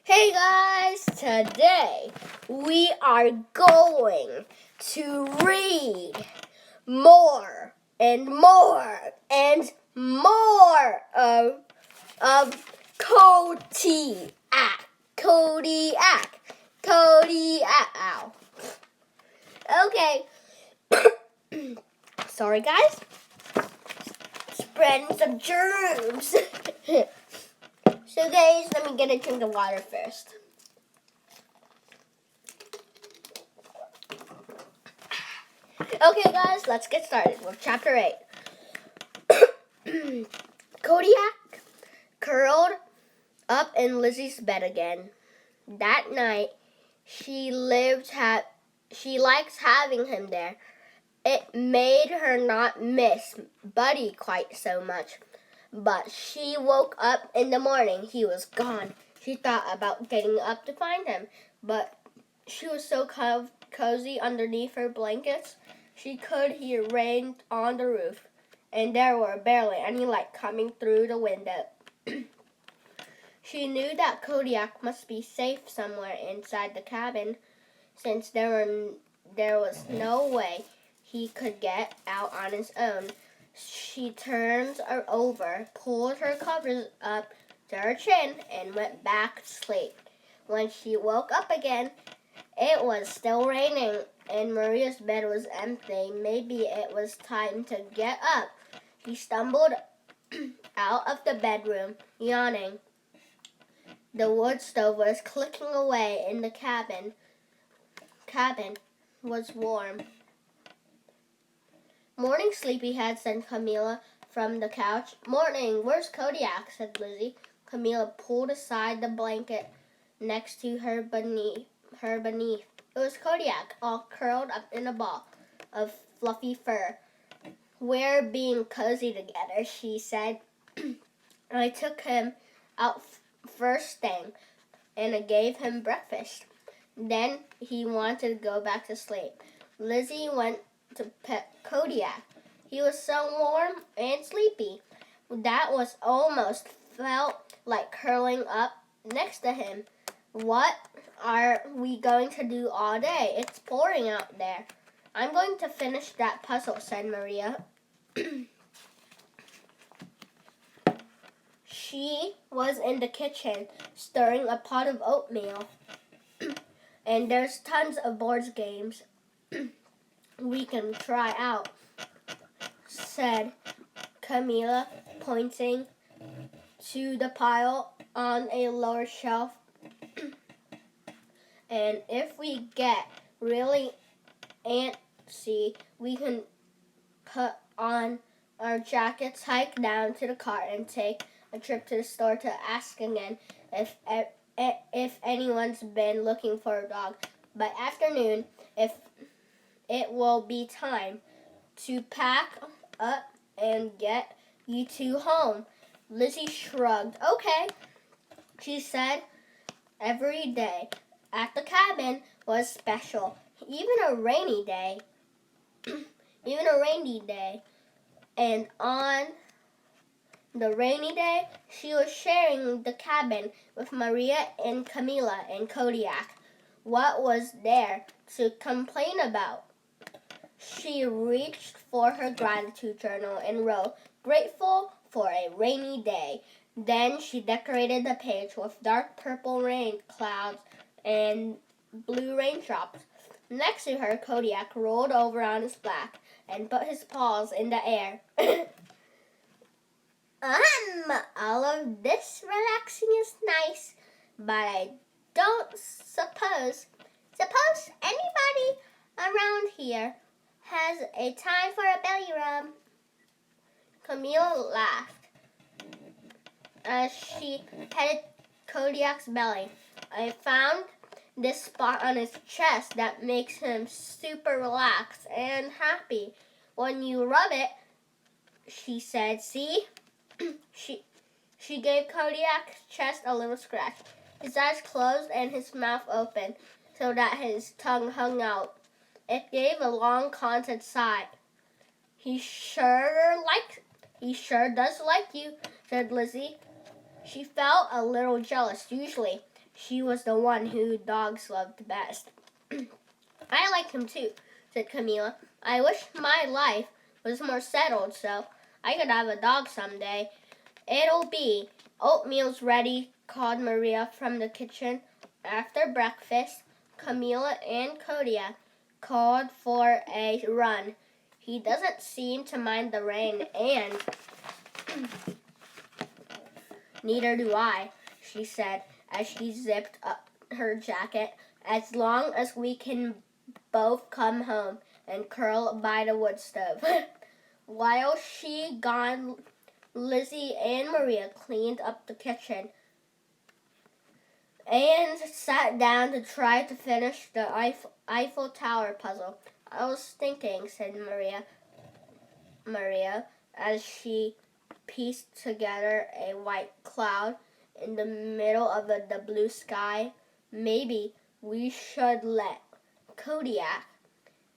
Hey guys, today we are going to read more and more and more of Kodiak. Ow. Okay. Sorry guys. Spreading some germs. So guys, let me get a drink of water first. Okay guys, let's get started with chapter 8. Kodak curled up in Lizzie's bed again. That night, she likes having him there. It made her not miss Buddy quite so much. But she woke up in the morning. He was gone. She thought about getting up to find him, but she was so cozy underneath her blankets, she could hear rain on the roof, and there were barely any light coming through the window. She knew that Kodak must be safe somewhere inside the cabin, since there was no way he could get out on his own. She turned over, pulled her covers up to her chin, and went back to sleep. When she woke up again, it was still raining, and Maria's bed was empty. Maybe it was time to get up. She stumbled out of the bedroom, yawning. The wood stove was clicking away in the cabin. Cabin was warm. "Morning, sleepyhead," said Camilla from the couch. "Morning. Where's Kodak?" said Lizzie. Camilla pulled aside the blanket next to her beneath. It was Kodak, all curled up in a ball of fluffy fur. "We're being cozy together," she said. "I took him out first thing, and I gave him breakfast. Then he wanted to go back to sleep." Lizzie went to pet Kodak. He was so warm and sleepy that was almost felt like curling up next to him. "What are we going to do all day? It's pouring out there." "I'm going to finish that puzzle," said Maria. She was in the kitchen stirring a pot of oatmeal. "And there's tons of board games we can try out," said Camilla, pointing to the pile on a lower shelf. "And if we get really antsy, we can put on our jackets, hike down to the car, and take a trip to the store to ask again if anyone's been looking for a dog. By afternoon, if it will be time to pack up and get you two home." Lizzie shrugged. "Okay," she said. Every day at the cabin was special, even a rainy day. And on the rainy day, she was sharing the cabin with Maria and Camilla and Kodak. What was there to complain about? She reached for her gratitude journal and wrote, "Grateful for a rainy day." Then she decorated the page with dark purple rain clouds and blue raindrops. Next to her, Kodak rolled over on his back and put his paws in the air. All of this relaxing is nice, but I don't suppose anybody around here has a time for a belly rub." Camille laughed as she petted Kodak's belly. "I found this spot on his chest that makes him super relaxed and happy when you rub it," she said. "See?" She gave Kodak's chest a little scratch. His eyes closed and his mouth open so that his tongue hung out. It gave a long, content sigh. He sure does like you," said Lizzie. She felt a little jealous. Usually, she was the one who dogs loved best. I like him too, said Camila. I wish my life was more settled so I could have a dog someday. It'll be. Oatmeal's ready, called Maria from the kitchen. After breakfast, Camila and Kodia called for a run. He doesn't seem to mind the rain, and neither do I, she said as she zipped up her jacket. As long as we can both come home and curl by the wood stove. While she gone, Lizzie and Maria cleaned up the kitchen and sat down to try to finish the Eiffel Tower puzzle. I was thinking, said Maria, as she pieced together a white cloud in the middle of the blue sky. Maybe we should let Kodak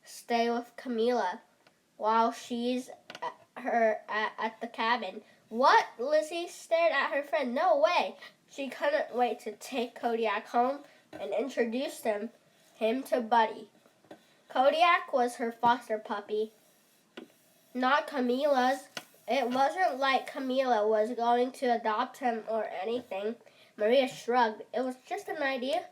stay with Camila while she's at the cabin. What? Lizzie stared at her friend. No way. She couldn't wait to take Kodak home and introduce him to Buddy. Kodak was her foster puppy, not Camila's. It wasn't like Camila was going to adopt him or anything. Maria shrugged. It was just an idea,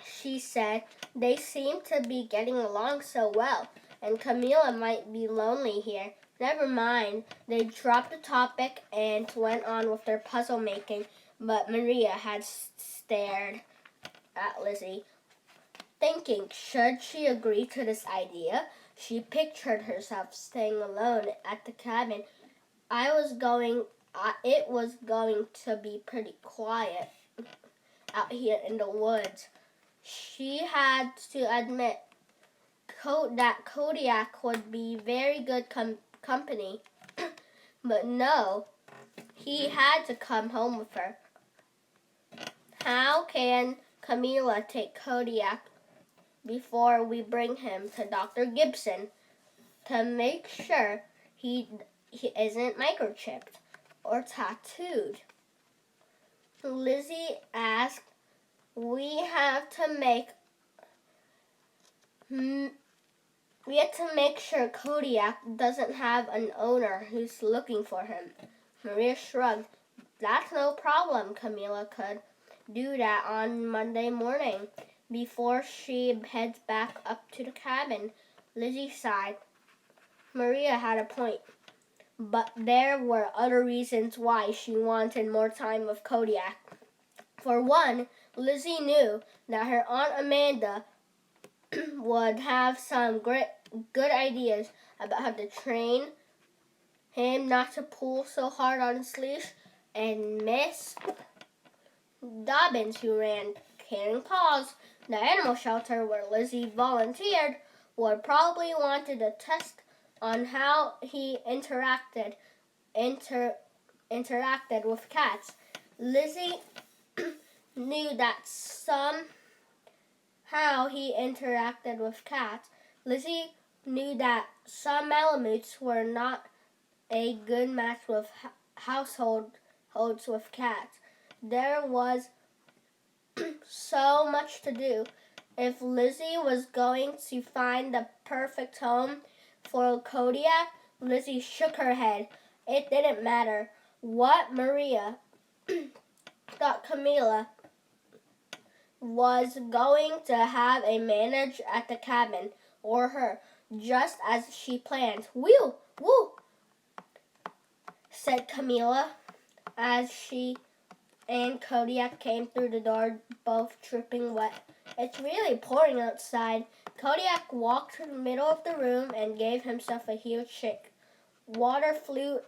she said. They seem to be getting along so well, and Camila might be lonely here. Never mind. They dropped the topic and went on with their puzzle making, but Maria had stared at Lizzie, thinking, should she agree to this idea? She pictured herself staying alone at the cabin. It was going to be pretty quiet out here in the woods. She had to admit that Kodak would be very good company. But no, he had to come home with her. How can Camila take Kodak before we bring him to Dr. Gibson to make sure he isn't microchipped or tattooed? Lizzie asked. We have to make sure Kodak doesn't have an owner who's looking for him. Maria shrugged. That's no problem. Camila could do that on Monday morning before she heads back up to the cabin. Lizzie sighed. Maria had a point, but there were other reasons why she wanted more time with Kodak. For one, Lizzie knew that her Aunt Amanda would have some good ideas about how to train him not to pull so hard on his leash, and Miss Dobbins, who ran Caring Paws, the animal shelter where Lizzie volunteered, would probably wanted a test on how he interacted with cats. Lizzie knew that somehow he interacted with cats. Lizzie knew that some Malamutes were not a good match with households with cats. There was so much to do. If Lizzie was going to find the perfect home for Kodak, Lizzie shook her head. It didn't matter what Maria thought. Camila was going to have a manager at the cabin, or her, just as she planned. Whew, woo, said Camila as she and Kodak came through the door, both dripping wet. It's really pouring outside. Kodak walked to the middle of the room and gave himself a huge shake. Water flew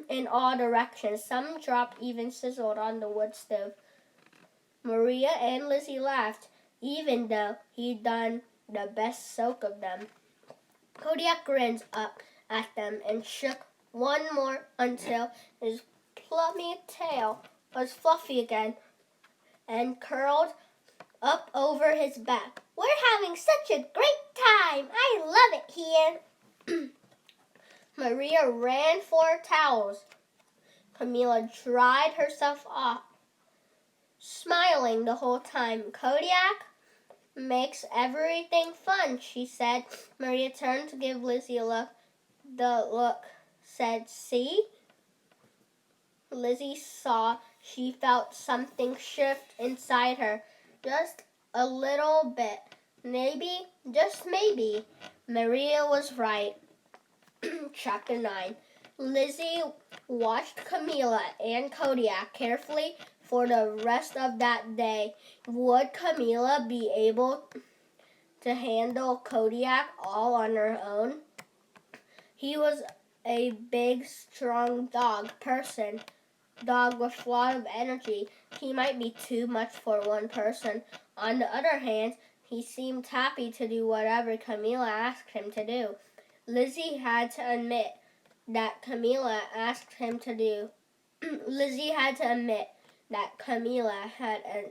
in all directions. Some dropped, even sizzled on the wood stove. Maria and Lizzie laughed, even though he'd done the best soak of them. Kodak grinned up at them and shook one more until his plummy tail was fluffy again and curled up over his back. We're having such a great time. I love it here. Maria ran for towels. Camila dried herself off. smiling the whole time. Kodak makes everything fun, she said. Maria turned to give Lizzie a look. The look said, see? Lizzie saw. She felt something shift inside her. Just a little bit. Maybe, just maybe. Maria was right. Chapter 9. Lizzie watched Camila and Kodak carefully for the rest of that day. Would Camila be able to handle Kodak all on her own? He was a big, strong dog with a lot of energy. He might be too much for one person. On the other hand, he seemed happy to do whatever Camila asked him to do. Lizzie had to admit that Camila asked him to do. Lizzie had to admit that Camila had a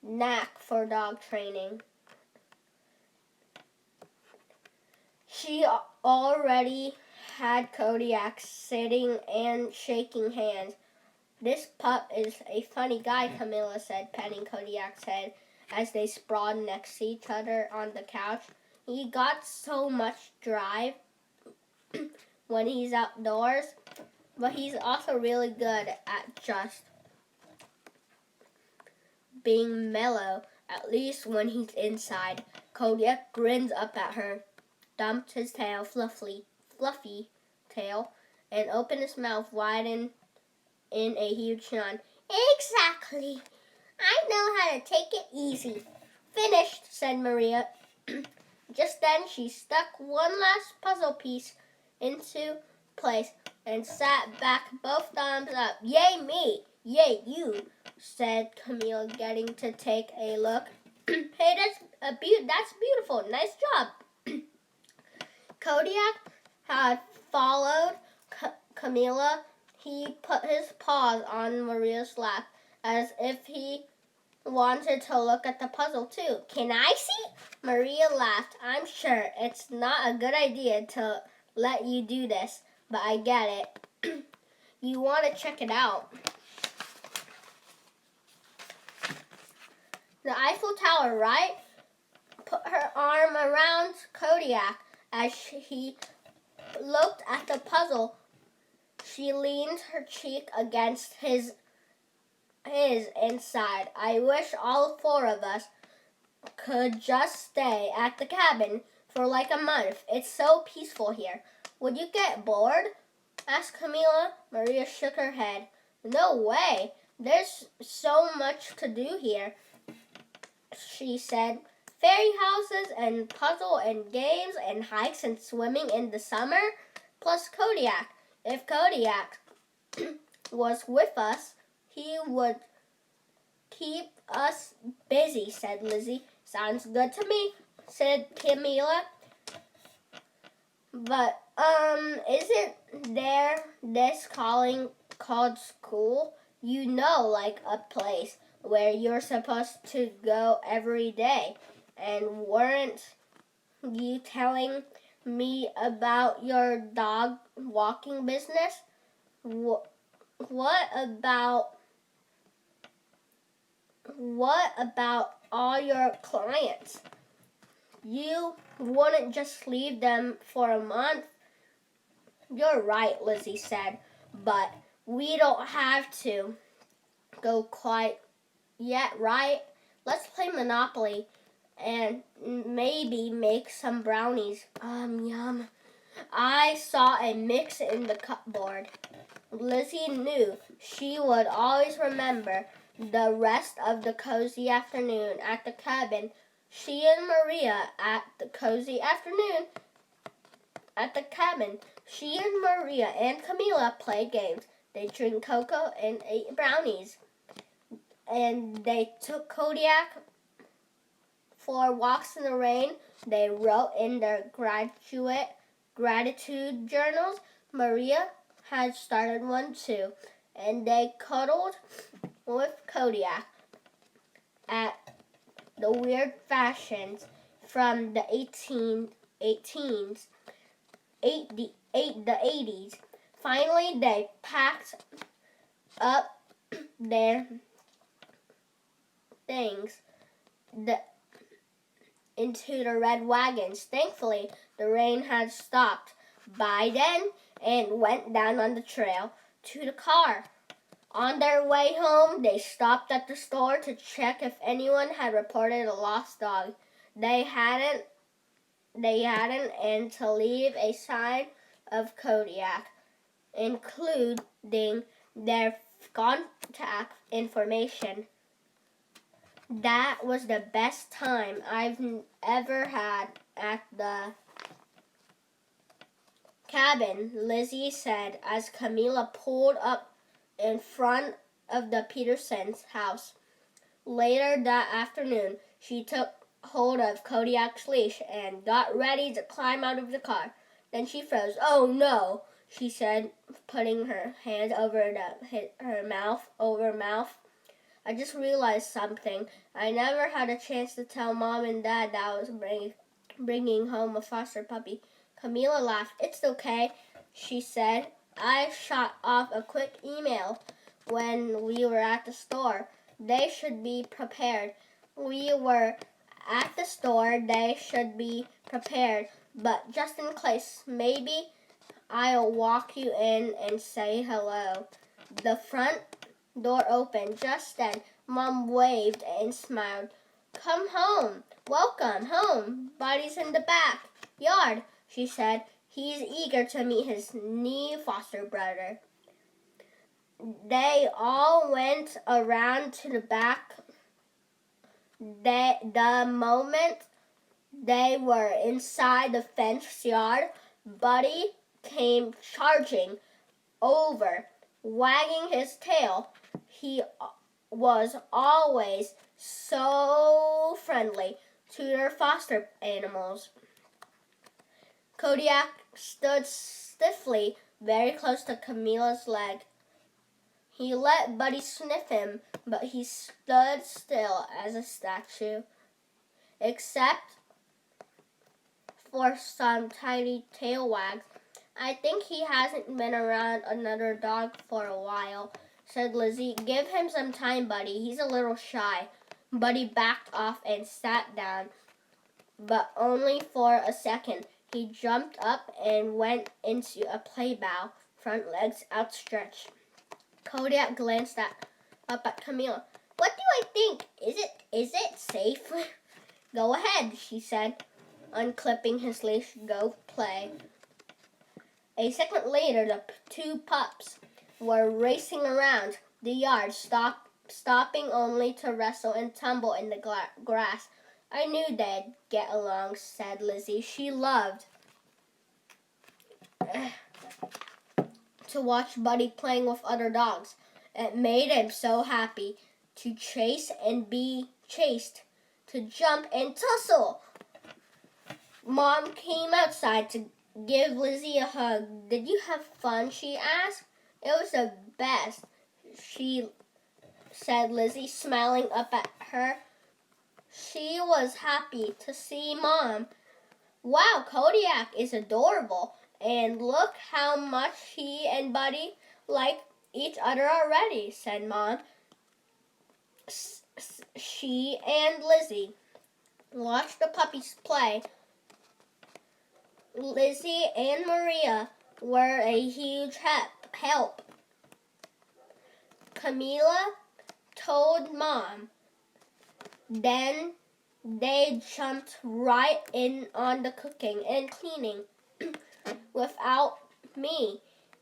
knack for dog training. She already had Kodak sitting and shaking hands. This pup is a funny guy, Camila said, petting Kodak's head as they sprawled next to each other on the couch. He got so much drive when he's outdoors, but he's also really good at just being mellow, at least when he's inside. Kodak grins up at her, dumped his tail, fluffy tail, and opened his mouth wide in a huge yawn. Exactly. I know how to take it easy. Finished, said Maria. Just then she stuck one last puzzle piece into place and sat back, both thumbs up. Yay me! Yay you! Said Camille, getting to take a look. Hey, that's beautiful. Nice job. Kodak had followed Camila. He put his paws on Maria's lap as if he wanted to look at the puzzle too. Can I see? Maria laughed. I'm sure it's not a good idea to let you do this, but I get it. You want to check it out. The Eiffel Tower, right? Put her arm around Kodak as he looked at the puzzle. She leaned her cheek against his and sighed. I wish all four of us could just stay at the cabin for like a month. It's so peaceful here. Would you get bored? Asked Camila. Maria shook her head. No way. There's so much to do here, she said. Fairy houses and puzzle and games and hikes and swimming in the summer, plus Kodak. If Kodak was with us, he would keep us busy, said Lizzie. Sounds good to me, said Camila. But, isn't there this called school? You know, like a place where you're supposed to go every day. And weren't you telling me about your dog walking business? What about all your clients? You wouldn't just leave them for a month? You're right, Lizzie said, but we don't have to go quite yet, right? Let's play Monopoly and maybe make some brownies. Yum. I saw a mix in the cupboard. Lizzie knew she would always remember the rest of the cozy afternoon at the cabin. She and Maria at the cozy afternoon at the cabin. She and Maria and Camila played games. They drank cocoa and ate brownies. And they took Kodak for walks in the rain. They wrote in their gratitude journals. Maria had started one too. And they cuddled with Kodak at the weird fashions from the 80s. Finally, they packed up their things into the red wagons. Thankfully, the rain had stopped by then and went down on the trail to the car. On their way home, they stopped at the store to check if anyone had reported a lost dog. They hadn't, and to leave a sign of Kodak, including their contact information. That was the best time I've ever had at the cabin, Lizzie said as Camila pulled up in front of the Petersons' house. Later that afternoon, she took hold of Kodak's leash and got ready to climb out of the car. Then she froze. "Oh no," she said, putting her hand over her mouth. "I just realized something. I never had a chance to tell Mom and Dad that I was bringing home a foster puppy." Camila laughed. "It's okay," she said. "I shot off a quick email when we were at the store. They should be prepared." "We were at the store. They should be prepared. But just in case, maybe I'll walk you in and say hello." The front door opened. Just then, Mom waved and smiled. "Come home. Welcome home. Buddy's in the backyard," she said. "He's eager to meet his new foster brother." They all went around to the back. The moment they were inside the fenced yard, Buddy came charging over, wagging his tail. He was always so friendly to their foster animals. Kodak stood stiffly, very close to Camila's leg. He let Buddy sniff him, but he stood still as a statue, except for some tiny tail wags. "I think he hasn't been around another dog for a while," said Lizzie. "Give him some time, Buddy. He's a little shy." Buddy backed off and sat down, but only for a second. He jumped up and went into a play bow, front legs outstretched. Kodak glanced up at Camila. "What do I think? Is it safe?" "Go ahead," she said, unclipping his leash. "Go play." A second later, the two pups were racing around the yard, stopping only to wrestle and tumble in the grass. "I knew they'd get along," said Lizzie. She loved to watch Buddy playing with other dogs. It made him so happy to chase and be chased, to jump and tussle. Mom came outside to give Lizzie a hug. "Did you have fun?" she asked. "It was the best," said Lizzie, smiling up at her. She was happy to see Mom. "Wow, Kodak is adorable. And look how much he and Buddy like each other already," said Mom. She and Lizzie watched the puppies play. Lizzie and Maria were a huge help. Camila told Mom. Then they jumped right in on the cooking and cleaning without me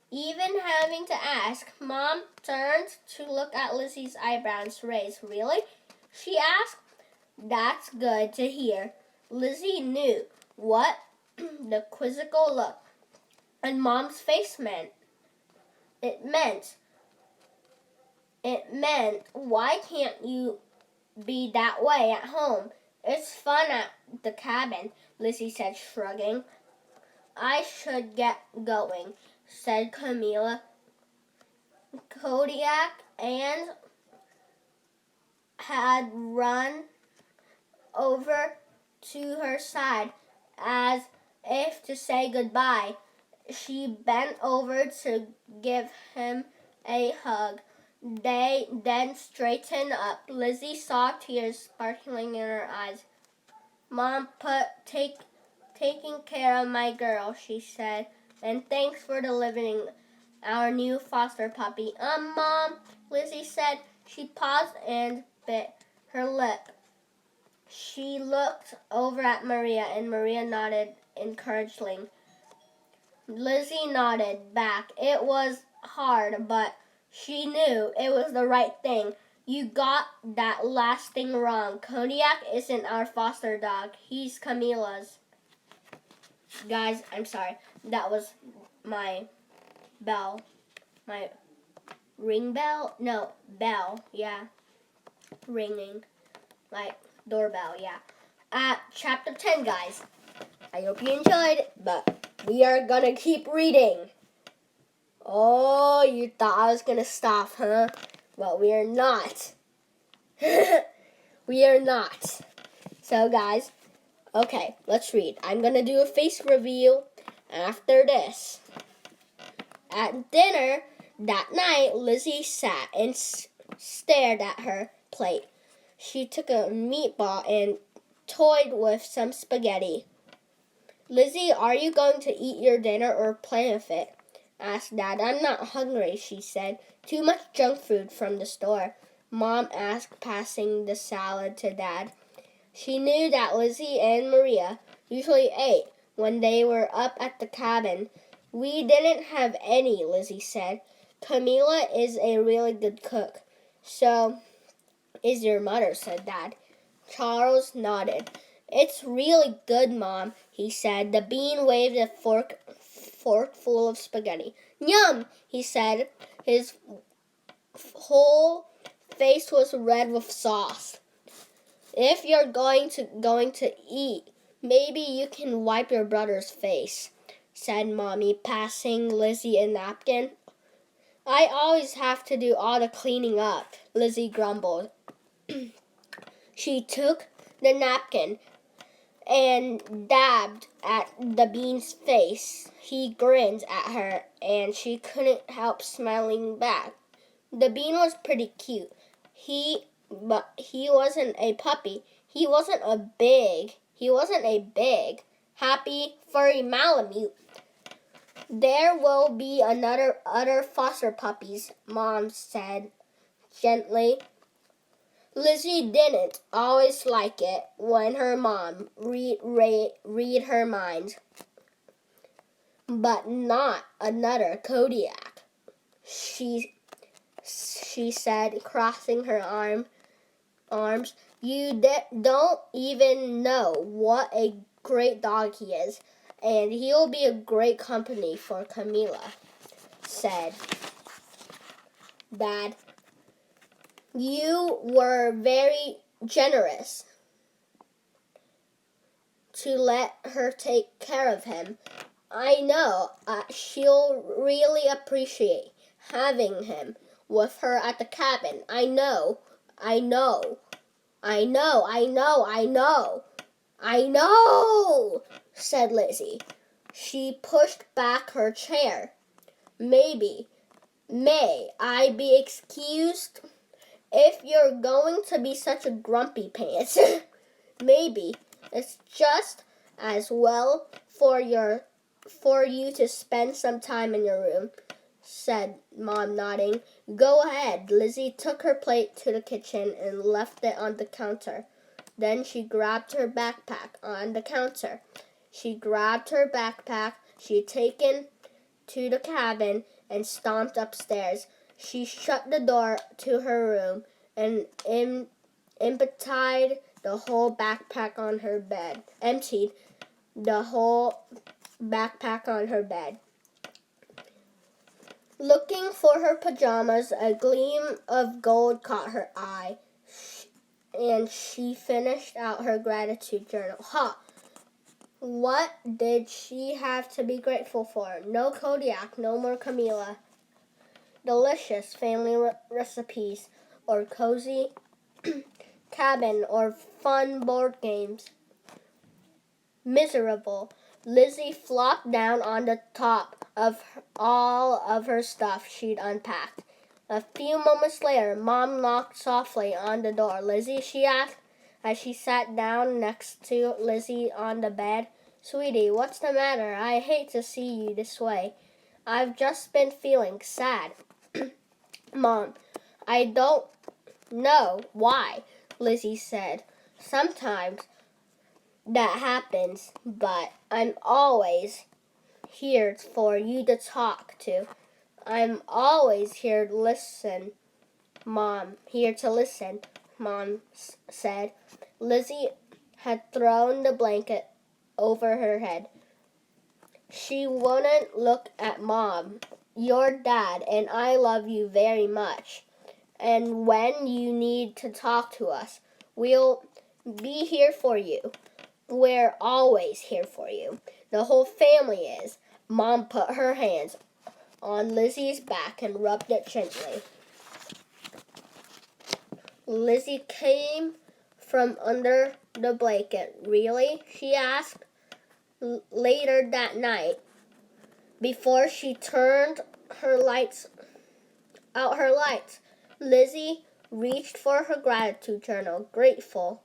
even having to ask. Mom turned to look at Lizzie's eyebrows raised. "Really?" she asked. "That's good to hear." Lizzie knew what the quizzical look on Mom's face meant. It meant, "Why can't you be that way at home? It's fun at the cabin," Lizzie said, shrugging. "I should get going," said Camila. Kodak and had run over to her side as if to say goodbye. She bent over to give him a hug. They then straightened up. Lizzie saw tears sparkling in her eyes. Mom taking care of my girl, she said, and thanks for delivering our new foster puppy. Mom, Lizzie said. She paused and bit her lip. She looked over at Maria, and Maria nodded encouragingly. Lizzie nodded back. It was hard, but she knew it was the right thing. You got that last thing wrong. Kodak isn't our foster dog. He's Camila's. Guys, I'm sorry. That was my bell. My ring bell? No, bell. Yeah. Ringing. Like doorbell, yeah. Chapter 10, guys. I hope you enjoyed, but we are gonna keep reading. Oh, you thought I was gonna stop, huh? Well, we are not. We are not. So, guys, okay, let's read. I'm gonna do a face review after this. At dinner that night, Lizzie sat and stared at her plate. She took a meatball and toyed with some spaghetti. Lizzie, are you going to eat your dinner or play with it? Asked Dad. I'm not hungry, she said. Too much junk food from the store. Mom asked, passing the salad to Dad. She knew that Lizzie and Maria usually ate when they were up at the cabin. We didn't have any, Lizzie said. Camila is a really good cook. So is your mother, said Dad. Charles nodded. It's really good, Mom, he said. The bean waved a fork full of spaghetti. Yum, he said. His whole face was red with sauce. If you're going to eat, maybe you can wipe your brother's face, said Mommy, passing Lizzie a napkin. I always have to do all the cleaning up, Lizzie grumbled. She took the napkin and dabbed at the bean's face. He grinned at her, and she couldn't help smiling back. The bean was pretty cute. But he wasn't a puppy. He wasn't a big, happy, furry Malamute. There will be other foster puppies, Mom said gently. Lizzie didn't always like it when her mom read her mind. But not another Kodak, she said, crossing her arms. You don't even know what a great dog he is, and he'll be a great company for Camila, said Dad. You were very generous to let her take care of him. I know she'll really appreciate having him with her at the cabin. I know, said Lizzie. She pushed back her chair. May I be excused? If you're going to be such a grumpy pants, maybe it's just as well for you to spend some time in your room, said Mom, nodding. Go ahead. Lizzie took her plate to the kitchen and left it on the counter. Then she grabbed her backpack on the counter. She'd taken to the cabin and stomped upstairs. She shut the door to her room and emptied the whole backpack on her bed. Looking for her pajamas, a gleam of gold caught her eye, and she finished out her gratitude journal. What did she have to be grateful for? No Kodak, no more Camila. Delicious family recipes, or cozy cabin, or fun board games. Miserable. Lizzie flopped down on the top of all of her stuff she'd unpacked. A few moments later, Mom knocked softly on the door. "Lizzie?" she asked, as she sat down next to Lizzie on the bed. "Sweetie, what's the matter? I hate to see you this way. I've just been feeling sad." "Mom, I don't know why," Lizzie said. "Sometimes that happens, but I'm always here for you to talk to. I'm always here to listen, Mom. Here to listen," Mom said. Lizzie had thrown the blanket over her head. She wouldn't look at Mom. "Your Dad and I love you very much. And when you need to talk to us, we'll be here for you. We're always here for you. The whole family is." Mom put her hands on Lizzie's back and rubbed it gently. Lizzie came from under the blanket. "Really?" she asked. Later that night, before she turned out her lights, Lizzie reached for her gratitude journal. "Grateful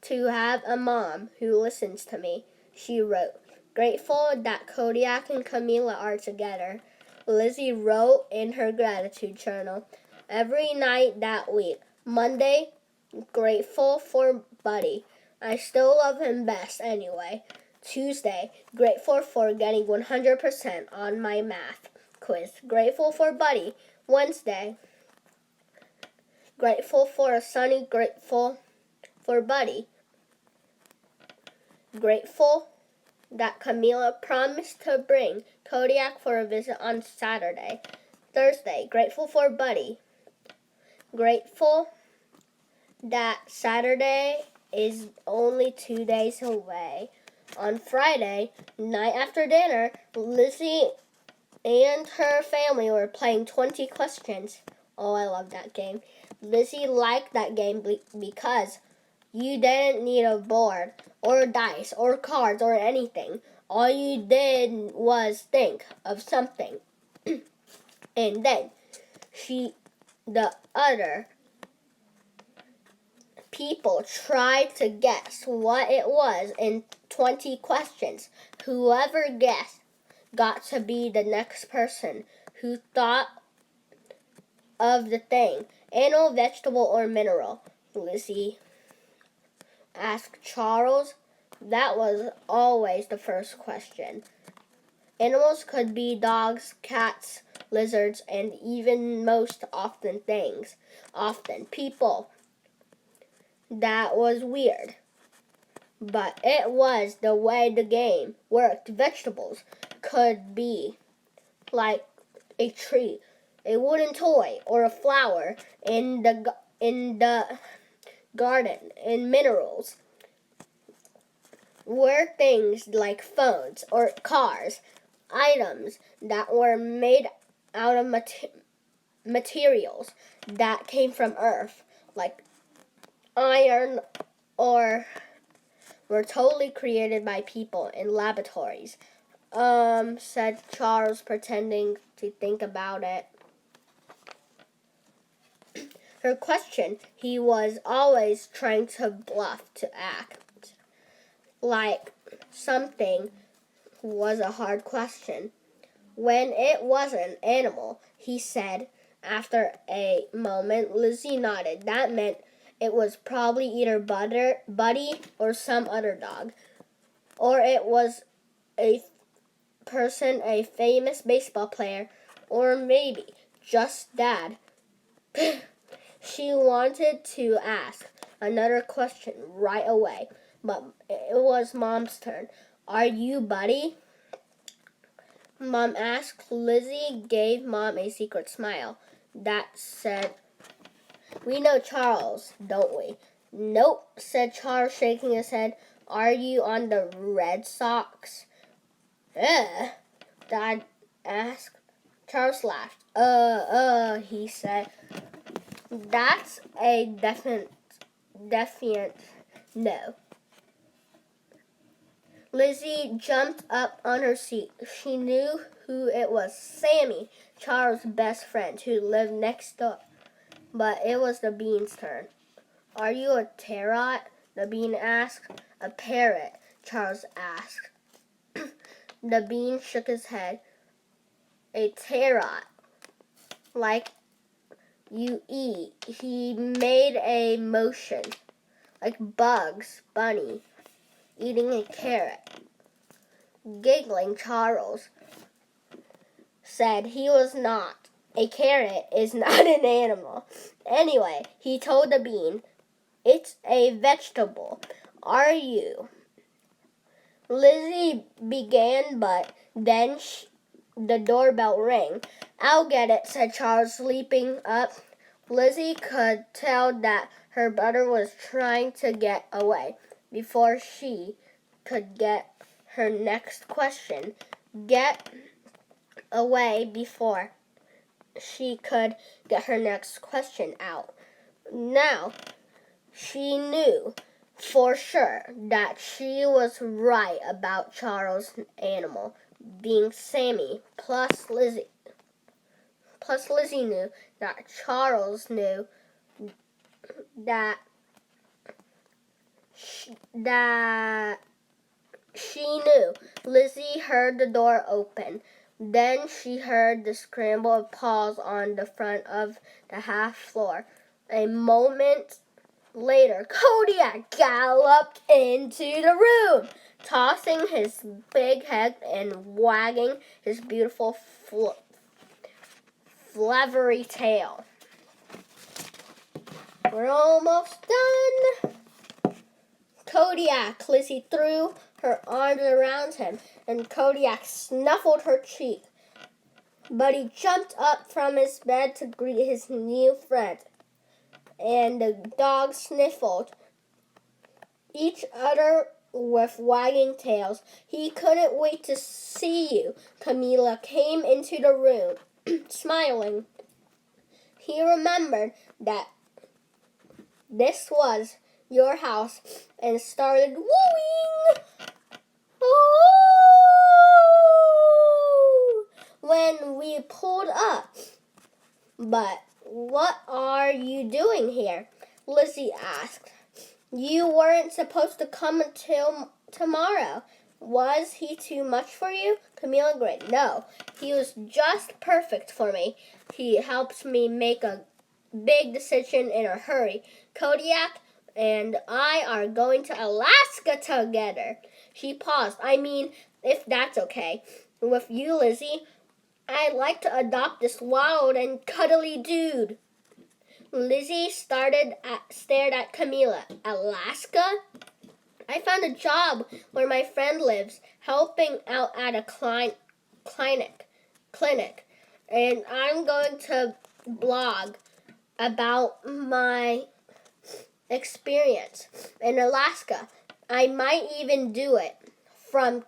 to have a mom who listens to me," she wrote. "Grateful that Kodak and Camila are together." Lizzie wrote in her gratitude journal every night that week. Monday, grateful for Buddy. I still love him best anyway. Tuesday, grateful for getting 100% on my math quiz. Grateful for Buddy. Wednesday, grateful for a sunny, grateful for Buddy. Grateful that Camila promised to bring Kodak for a visit on Saturday. Thursday, grateful for Buddy. Grateful that Saturday is only 2 days away. On Friday, night after dinner, Lizzie and her family were playing 20 questions. Oh, I love that game. Lizzie liked that game because you didn't need a board or dice or cards or anything. All you did was think of something. And then the other people tried to guess what it was in 20 questions. Whoever guessed got to be the next person who thought of the thing. Animal, vegetable, or mineral? Lizzie asked Charles. That was always the first question. Animals could be dogs, cats, lizards, and even most often things. Often people. That was weird. But it was the way the game worked. Vegetables could be like a tree, a wooden toy, or a flower in the garden. And minerals were things like phones or cars, items that were made out of materials that came from Earth, like iron, or were totally created by people in laboratories. Said Charles, pretending to think about it. Her question, he was always trying to bluff, to act like something was a hard question. When it was an animal, he said. After a moment, Lizzie nodded. That meant it was probably either Buddy or some other dog. Or it was a person, a famous baseball player, or maybe just Dad. She wanted to ask another question right away, but it was Mom's turn. "Are you Buddy?" Mom asked. Lizzie gave Mom a secret smile that said, "We know Charles, don't we?" "Nope," said Charles, shaking his head. "Are you on the Red Sox?" Dad asked. Charles laughed. He said. "That's a definite no." Lizzie jumped up on her seat. She knew who it was. Sammy, Charles' best friend, who lived next door. But it was the bean's turn. Are you a tarot? The bean asked. A parrot, Charles asked. The bean shook his head. A tarot. Like you eat. He made a motion. Like Bugs Bunny eating a carrot. Giggling, Charles said he was not. A carrot is not an animal. Anyway, he told the bean, it's a vegetable. Are you? Lizzie began, but then the doorbell rang. I'll get it, said Charles, leaping up. Lizzie could tell that her brother was trying to get away before she could get her next question. Get away before she could get her next question out. Now, she knew for sure that she was right about Charles' animal being Sammy, plus Lizzie. Plus Lizzie knew that Charles knew that she knew. Lizzie heard the door open. Then she heard the scramble of paws on the front of the half floor. A moment later, Kodak galloped into the room, tossing his big head and wagging his beautiful flabbery tail. We're almost done. Kodak, Lizzie threw her arms around him, and Kodak snuffled her cheek. But he jumped up from his bed to greet his new friend, and the dogs sniffled each other with wagging tails. He couldn't wait to see you. Camilla came into the room, smiling. He remembered that this was your house and started wooing. Oh! When we pulled up. But what are you doing here? Lizzie asked. You weren't supposed to come until tomorrow. Was he too much for you? Camilla grinned. No, he was just perfect for me. He helps me make a big decision in a hurry. Kodak and I are going to Alaska together. She paused. I mean, if that's okay with you, Lizzie, I'd like to adopt this wild and cuddly dude. Lizzie stared at Camilla. Alaska? I found a job where my friend lives, helping out at a clinic, and I'm going to blog about my experience in Alaska. I might even do it from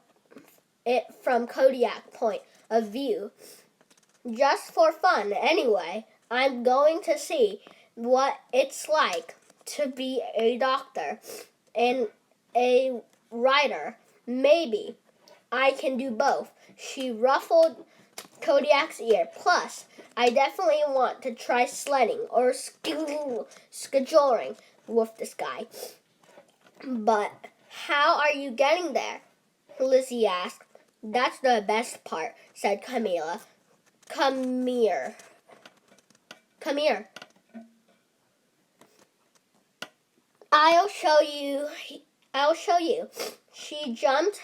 Kodak point of view, just for fun. Anyway, I'm going to see what it's like to be a doctor and a writer. Maybe I can do both. She ruffled Kodak's ear. Plus, I definitely want to try sledding or scheduling with this guy. But how are you getting there? Lizzie asked. That's the best part, said Camilla. Come here. Come here. I'll show you. She jumped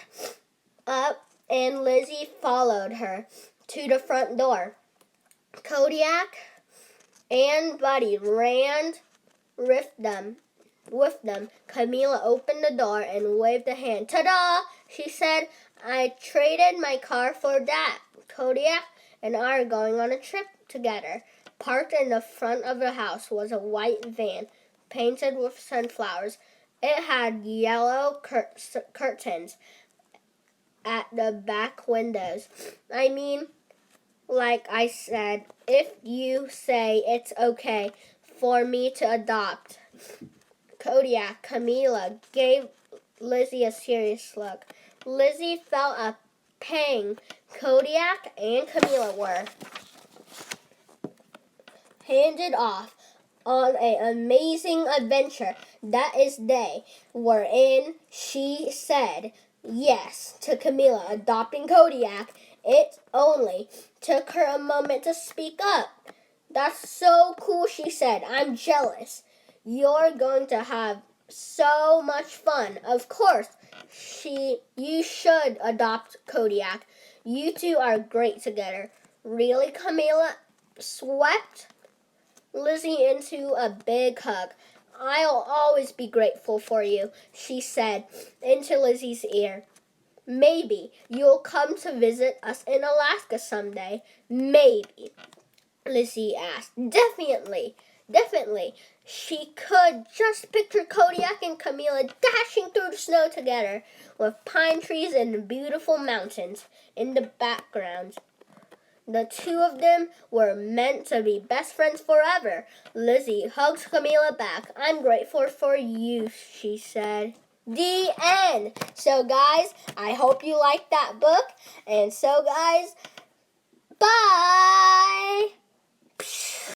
up and Lizzie followed her to the front door. Kodak and Buddy ran with them. Camilla opened the door and waved a hand. Ta-da! She said, I traded my car for that. Kodak and I are going on a trip together. Parked in the front of the house was a white van, painted with sunflowers. It had yellow curtains at the back windows. I mean, like I said, if you say it's okay for me to adopt. Kodak, Camilla gave Lizzie a serious look. Lizzie felt a pang. Kodak and Camila were handed off on an amazing adventure. That is they were in. She said yes to Camila adopting Kodak. It only took her a moment to speak up. That's so cool, she said. I'm jealous. You're going to have so much fun. Of course, you should adopt Kodak. You two are great together. Really, Camila? Swept Lizzie into a big hug. I'll always be grateful for you, she said into Lizzie's ear. Maybe you'll come to visit us in Alaska someday. Maybe, Lizzie asked. Definitely. She could just picture Kodak and Camila dashing through the snow together with pine trees and beautiful mountains in the background. The two of them were meant to be best friends forever. Lizzie hugged Camila back. I'm grateful for you, she said. The end. So, guys, I hope you liked that book. And so, guys, bye.